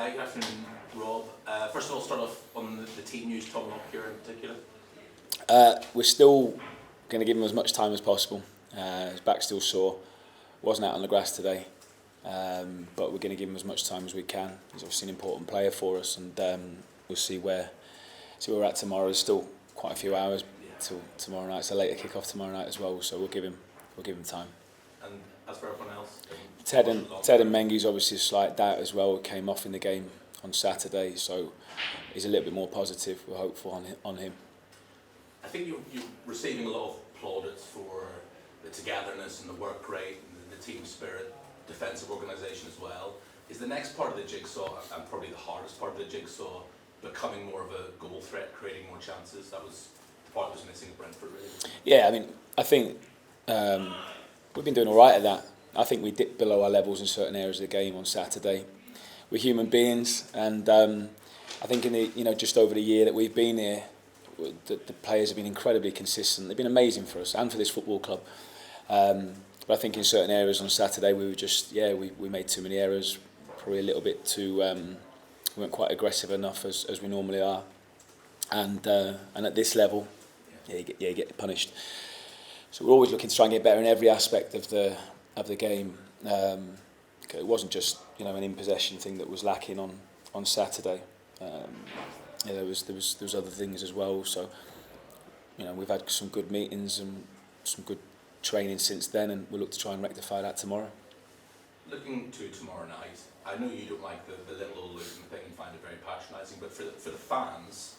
Good afternoon, Rob. First of all, start off on the team news, Tom Lock here in particular. We're still going to give him as much time as possible. His back's still sore. Wasn't out on the grass today, but we're going to give him as much time as we can. He's obviously an important player for us, and we'll see where we're at tomorrow. There's still quite a few hours till tomorrow night. It's a later kick-off tomorrow night as well, so we'll give him time. And as for everyone else, Ted and Mengi's obviously a slight doubt as well. Came off in the game on Saturday, so he's a little bit more positive. We're hopeful on him. I think you're receiving a lot of plaudits for the togetherness and the work rate and the team spirit, defensive organisation as well. Is the next part of the jigsaw, and probably the hardest part of the jigsaw, becoming more of a goal threat, creating more chances? That was the part that was missing at Brentford, really. Yeah, I mean, I think we've been doing all right at that. I think we dipped below our levels in certain areas of the game on Saturday. We're human beings, and I think in the just over the year that we've been here, the players have been incredibly consistent. They've been amazing for us and for this football club. But I think in certain areas on Saturday we were just we made too many errors, probably a little bit too. We weren't quite aggressive enough as we normally are, and at this level, you get punished. So we're always looking to try and get better in every aspect of the game. It wasn't just an in possession thing that was lacking on Saturday. There was other things as well. So we've had some good meetings and some good training since then, and we'll look to try and rectify that tomorrow. Looking to tomorrow night, I know you don't like the little old Luton thing and find it very patronising, but for the fans,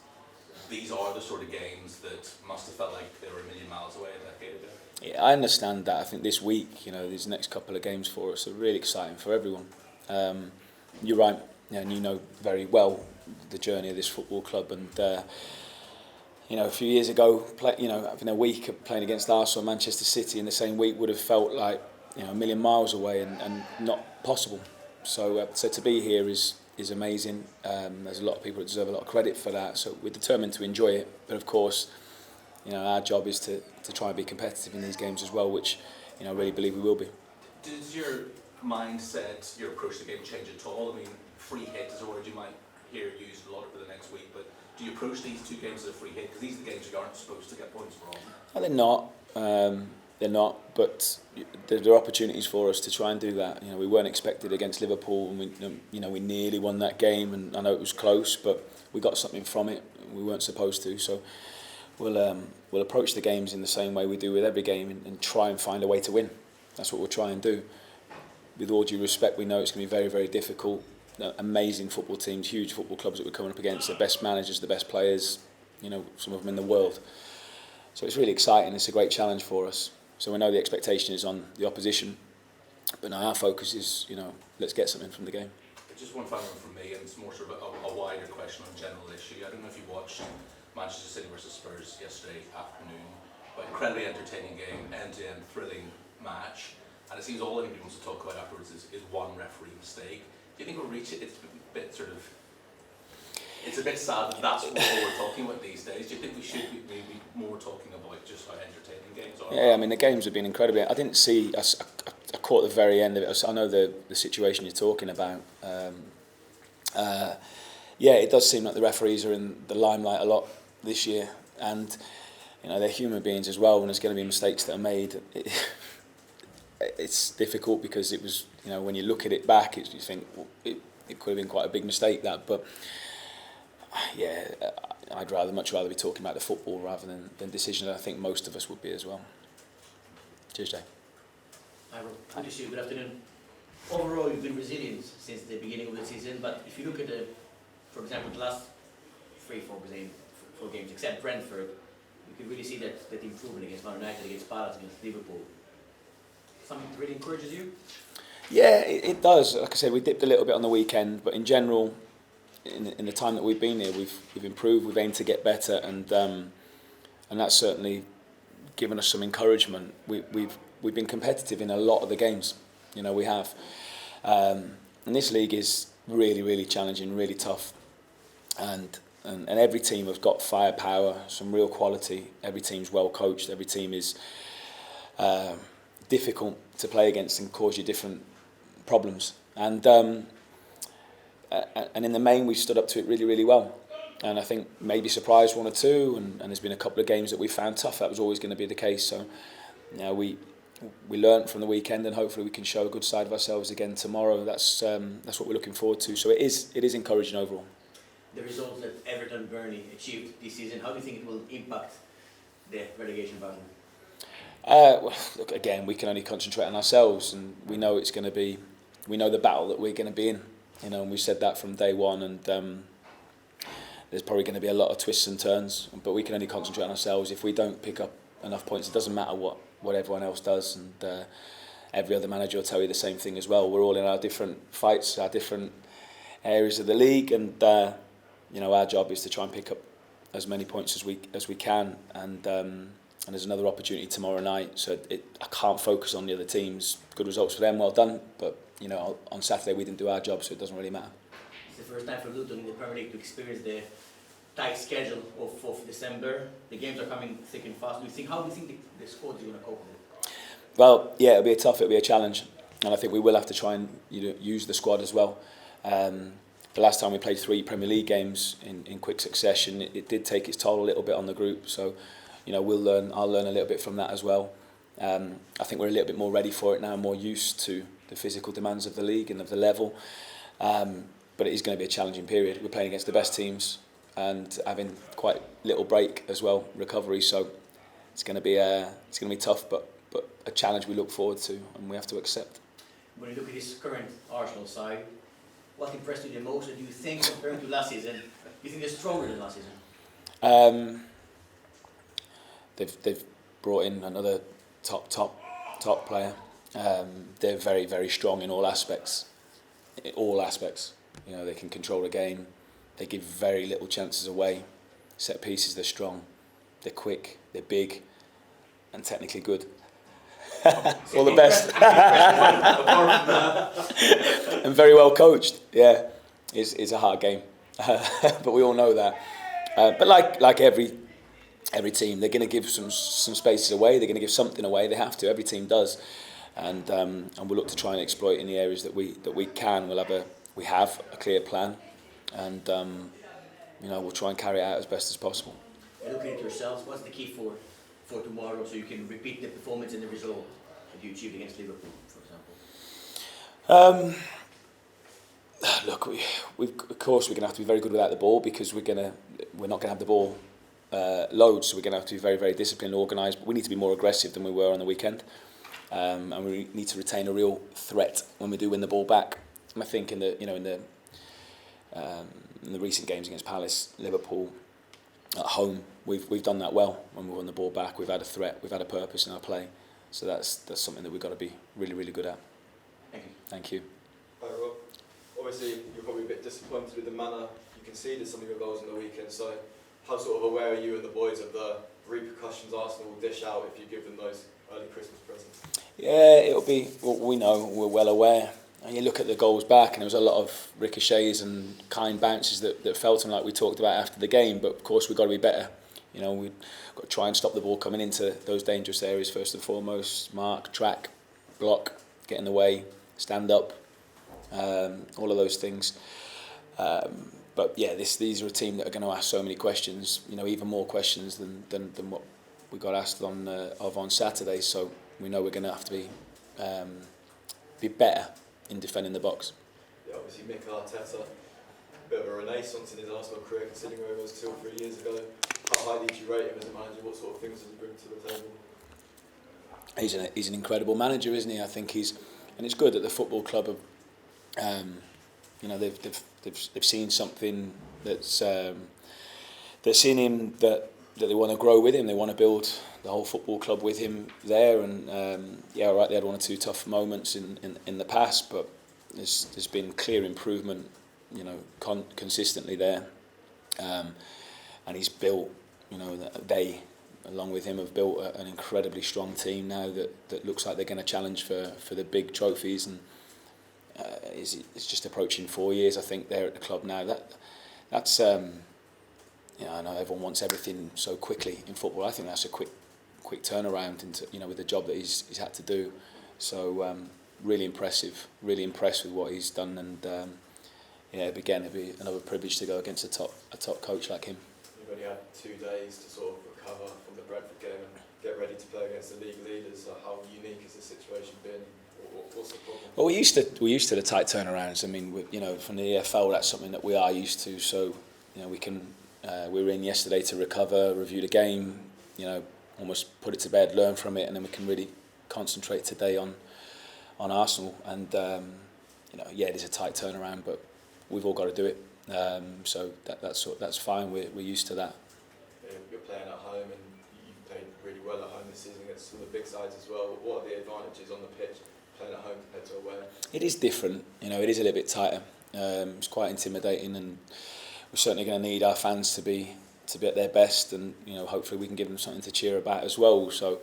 these are the sort of games that must have felt like they were a million miles away a decade ago. Yeah, I understand that. I think this week, these next couple of games for us are really exciting for everyone. You're right, and you know very well the journey of this football club. And a few years ago, having a week of playing against Arsenal, Manchester City in the same week would have felt like a million miles away and not possible. So to be here is amazing. There's a lot of people that deserve a lot of credit for that. So we're determined to enjoy it. But of course, our job is to try and be competitive in these games as well, which I really believe we will be. Does your mindset, your approach to the game change at all? I mean, free hit is a word you might hear used a lot over the next week, but do you approach these two games as a free hit? Because these are the games you aren't supposed to get points from. No, they're not, but there are opportunities for us to try and do that. We weren't expected against Liverpool, and we nearly won that game, and I know it was close, but we got something from it. We weren't supposed to, so we'll approach the games in the same way we do with every game, and try and find a way to win. That's what we'll try and do. With all due respect, we know it's going to be very, very difficult. Amazing football teams, huge football clubs that we're coming up against, the best managers, the best players, some of them in the world. So it's really exciting. It's a great challenge for us. So we know the expectation is on the opposition, but now our focus is, let's get something from the game. Just one final one from me, and it's more sort of a wider question on a general issue. I don't know if you watched Manchester City versus Spurs yesterday afternoon, but incredibly entertaining game, end-to-end thrilling match, and it seems all anybody wants to talk about afterwards is one referee mistake. Do you think we'll reach it? It's a bit it's a bit sad that that's what we're talking about these days. Do you think we should be maybe more talking about just how entertaining games are? Yeah, I mean, the games have been incredible. I didn't see, I caught the very end of it. I know the situation you're talking about. It does seem like the referees are in the limelight a lot this year, and they're human beings as well, and there's going to be mistakes that are made. It's difficult because it was, when you look at it back, you think it could have been quite a big mistake, that, but I'd much rather be talking about the football rather than decisions. I think most of us would be as well. Cheers, Jay. Hi, Rob. Good to see you. Good afternoon. Overall, you've been resilient since the beginning of the season, but if you look at for example, the last 3-4 games, except Brentford, you can really see that improvement against Man United, against Palace, against Liverpool. Something that really encourages you? Yeah, it does. Like I said, we dipped a little bit on the weekend, but in general, in the time that we've been here, we've improved. We've aimed to get better, and that's certainly given us some encouragement. We've been competitive in a lot of the games. We have, and this league is really, really challenging, really tough, and every team has got firepower, some real quality. Every team's well coached. Every team is difficult to play against and cause you different problems. And and in the main we stood up to it really, really well. And I think maybe surprised one or two, and there's been a couple of games that we found tough. That was always going to be the case. So, we learnt from the weekend, and hopefully we can show a good side of ourselves again tomorrow. That's what we're looking forward to. So it is encouraging overall. The results that Everton and Burnley achieved this season, how do you think it will impact the relegation battle? Well, look, again, we can only concentrate on ourselves, and we know it's going to be. We know the battle that we're going to be in. And we said that from day one, and there's probably going to be a lot of twists and turns, but we can only concentrate on ourselves. If we don't pick up enough points, it doesn't matter what everyone else does, and every other manager will tell you the same thing as well. We're all in our different fights, our different areas of the league, and our job is to try and pick up as many points as we can, and there's another opportunity tomorrow night, so I can't focus on the other teams. Good results for them, well done, but on Saturday we didn't do our job, so it doesn't really matter. It's the first time for Luton in the Premier League to experience the tight schedule of December. The games are coming thick and fast. How do you think the squad is going to cope with it? Well, yeah, it'll be a challenge, and I think we will have to try and use the squad as well. The last time we played 3 Premier League games in quick succession, it did take its toll a little bit on the group. So, I'll learn a little bit from that as well. I think we're a little bit more ready for it now, more used to the physical demands of the league and of the level. But it is going to be a challenging period. We're playing against the best teams and having quite little break as well, recovery. So it's going to be tough, but a challenge we look forward to and we have to accept. When you look at this current Arsenal side, what impressed you the most? And do you think, compared to last season, do you think they're stronger than last season? They've brought in another top player. They're very, very strong in all aspects. They can control the game. They give very little chances away. Set pieces, they're strong. They're quick. They're big, and technically good. All the best. And very well coached. Yeah, it's a hard game, but we all know that. But like every team, they're going to give some spaces away. They're going to give something away. They have to. Every team does, and we'll look to try and exploit in the areas that we can. We have a clear plan, and we'll try and carry it out as best as possible. Looking at yourselves, what's the key for tomorrow, so you can repeat the performance and the result that you achieved against Liverpool, for example? Look, of course we're going to have to be very good without the ball, because we're not going to have the ball loads, so we're going to have to be very, very disciplined, organised. But we need to be more aggressive than we were on the weekend, and we need to retain a real threat when we do win the ball back. And I think in the recent games against Palace, Liverpool, at home, we've done that well. When we won the ball back, we've had a threat, we've had a purpose in our play. So that's something that we've got to be really, really good at. Thank you. Thank you. Hi Rob. Obviously, you're probably a bit disappointed with the manner you conceded some of your goals on the weekend. So, how sort of aware are you and the boys of the repercussions Arsenal will dish out if you give them those early Christmas presents? Yeah, it'll be. We know, we're well aware. And you look at the goals back, and there was a lot of ricochets and kind bounces that felt like we talked about after the game. But of course, we've got to be better. We've got to try and stop the ball coming into those dangerous areas first and foremost. Mark, track, block, get in the way, stand up, all of those things. But yeah, these are a team that are going to ask so many questions. Even more questions than what we got asked on Saturday. So we know we're going to have to be better in defending the box. Yeah, obviously Mikel Arteta, a bit of a renaissance in his Arsenal career, considering where he was 2 or 3 years ago. How highly do you rate him as a manager? What sort of things does he bring to the table? He's an incredible manager, isn't he? I think and it's good that the football club have, they've seen something that's in him that they want to grow with him. They want to build the whole football club with him there, and they had 1 or 2 tough moments in the past, but there's been clear improvement, consistently there, and he's built, they along with him have built an incredibly strong team now that looks like they're going to challenge for the big trophies, and it's just approaching 4 years, I think, there at the club now. That's I know everyone wants everything so quickly in football. I think that's a quick turnaround into with the job that he's had to do. So really impressed with what he's done, and yeah, again, it'd be another privilege to go against a top coach like him. You've only had 2 days to sort of recover from the Brentford game and get ready to play against the league leaders. So how unique has the situation been? What's the problem? Well, we're used to the tight turnarounds. I mean, from the EFL, that's something that we are used to. So, we were in yesterday to recover, review the game, almost put it to bed, learn from it, and then we can really concentrate today on Arsenal. And it is a tight turnaround, but we've all got to do it. So that's fine. We're used to that. You're playing at home, and you've played really well at home this season against some of the big sides as well. What are the advantages on the pitch playing at home compared to away? It is different. It is a little bit tighter. It's quite intimidating, and we're certainly going to need our fans to be at their best, and hopefully we can give them something to cheer about as well. So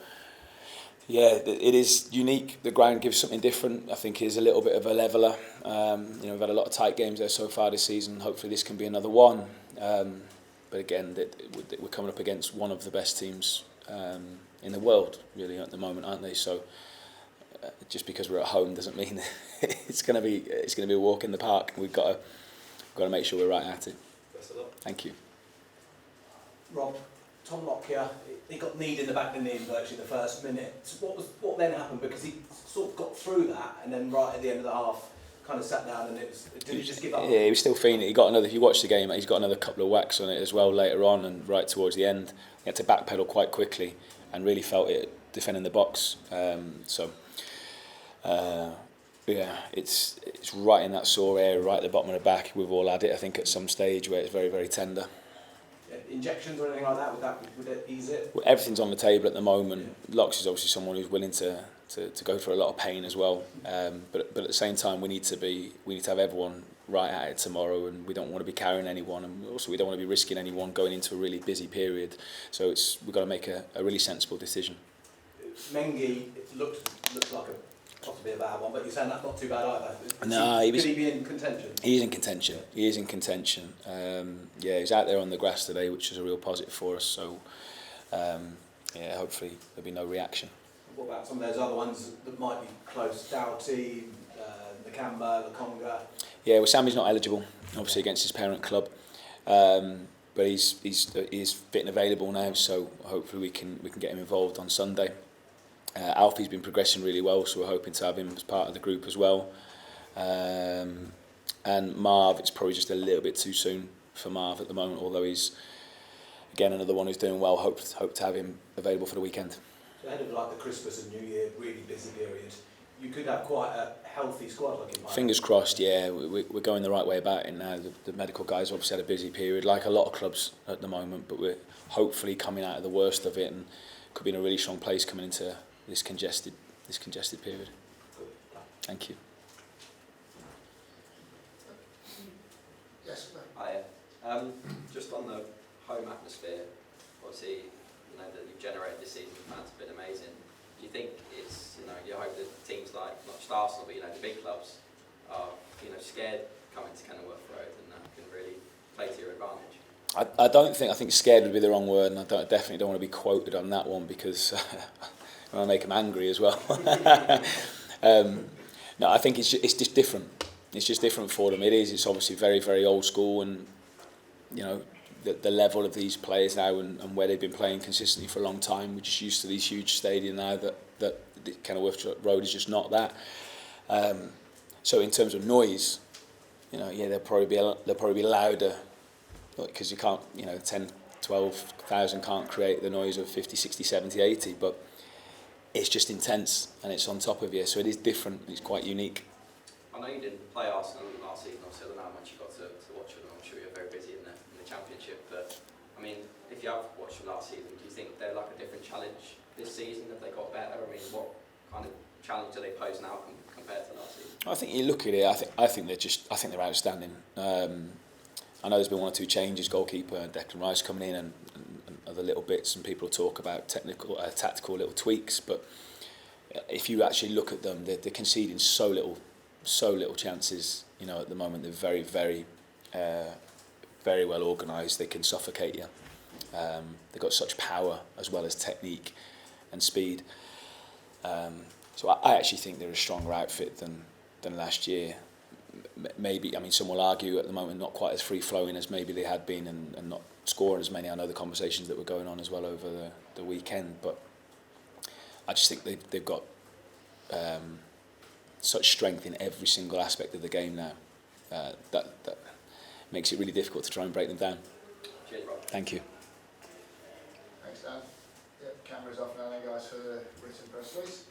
yeah, it is unique. The ground gives something different. I think it is a little bit of a leveller. We've had a lot of tight games there so far this season. Hopefully this can be another one. But again, we're coming up against one of the best teams in the world, really, at the moment, aren't they? So just because we're at home doesn't mean it's going to be a walk in the park. We've got to make sure we're right at it. Best of luck. Thank you. Rob, Tom Lockyer, he got kneed in the back of the knee in virtually the first minute. So what then happened? Because he sort of got through that, and then right at the end of the half, kind of sat down, and did he just give up? Yeah, he was still feeling it. He got another. If you watch the game, he's got another couple of whacks on it as well later on, and right towards the end, he had to backpedal quite quickly, and really felt it defending the box. It's right in that sore area, right at the bottom of the back. We've all had it, I think, at some stage where it's very, very tender. Injections or anything like that, would it ease it? Well, everything's on the table at the moment. Locks is obviously someone who's willing to go through a lot of pain as well. But at the same time, we need to have everyone right at it tomorrow, and we don't want to be carrying anyone, and also we don't want to be risking anyone going into a really busy period. So we've got to make a really sensible decision. Mengi, it looked like possibly a bad one, but you're saying that's not too bad either. Could he be in contention? He is in contention. He is in contention. He's out there on the grass today, which is a real positive for us. So, hopefully there'll be no reaction. What about some of those other ones that might be close? Doughty, Nakamba, Lakonga? Yeah, well, Sammy's not eligible, obviously against his parent club, but he's fit and available now. So hopefully we can get him involved on Sunday. Alfie's been progressing really well, so we're hoping to have him as part of the group as well. And Marv, it's probably just a little bit too soon for Marv at the moment, although he's, again, another one who's doing well. Hope to have him available for the weekend. So ahead of the Christmas and New Year, really busy period, you could have quite a healthy squad looking like. Fingers crossed, yeah. We're going the right way about it now. The medical guys obviously had a busy period, like a lot of clubs at the moment, but we're hopefully coming out of the worst of it and could be in a really strong place coming into this congested period. Thank you. Yes, hi. Just on the home atmosphere, obviously, that you've generated this season, fans have been amazing. Do you think it's, you hope that teams like, not just Arsenal, but, the big clubs are, scared coming to Kenilworth Road, and that can really play to your advantage? I think scared would be the wrong word, and I definitely don't want to be quoted on that one because I want to make them angry as well. No, I think it's just different. It's just different for them. It's obviously very, very old school, and the level of these players now and where they've been playing consistently for a long time. We're just used to these huge stadiums now that Kenilworth Road is just not that. So in terms of noise, they'll probably be louder because you can't, 10, 12,000 can't create the noise of 50, 60, 70, 80, but it's just intense and it's on top of you, so it is different. It's quite unique. I know you didn't play Arsenal last season, obviously I don't know how much you got to watch them. I'm sure you're very busy in the Championship, but I mean, if you have watched them last season, do you think they're like a different challenge this season? Have they got better? I mean, what kind of challenge do they pose now compared to last season? I think you look at it. I think they're outstanding. I know there's been one or two changes, goalkeeper Declan Rice coming in and other little bits, and people talk about tactical little tweaks, but if you actually look at them, they're conceding so little chances. At the moment they're very, very, very well organised. They can suffocate you. They've got such power as well as technique and speed. So I actually think they're a stronger outfit than last year. maybe, I mean, some will argue at the moment not quite as free-flowing as maybe they had been, and not scoring as many. I know the conversations that were going on as well over the weekend, but I just think they've got such strength in every single aspect of the game now that makes it really difficult to try and break them down. Cheers, Rob. Thank you. Thanks, Dan. Yep, camera's off now, guys, for the written press release.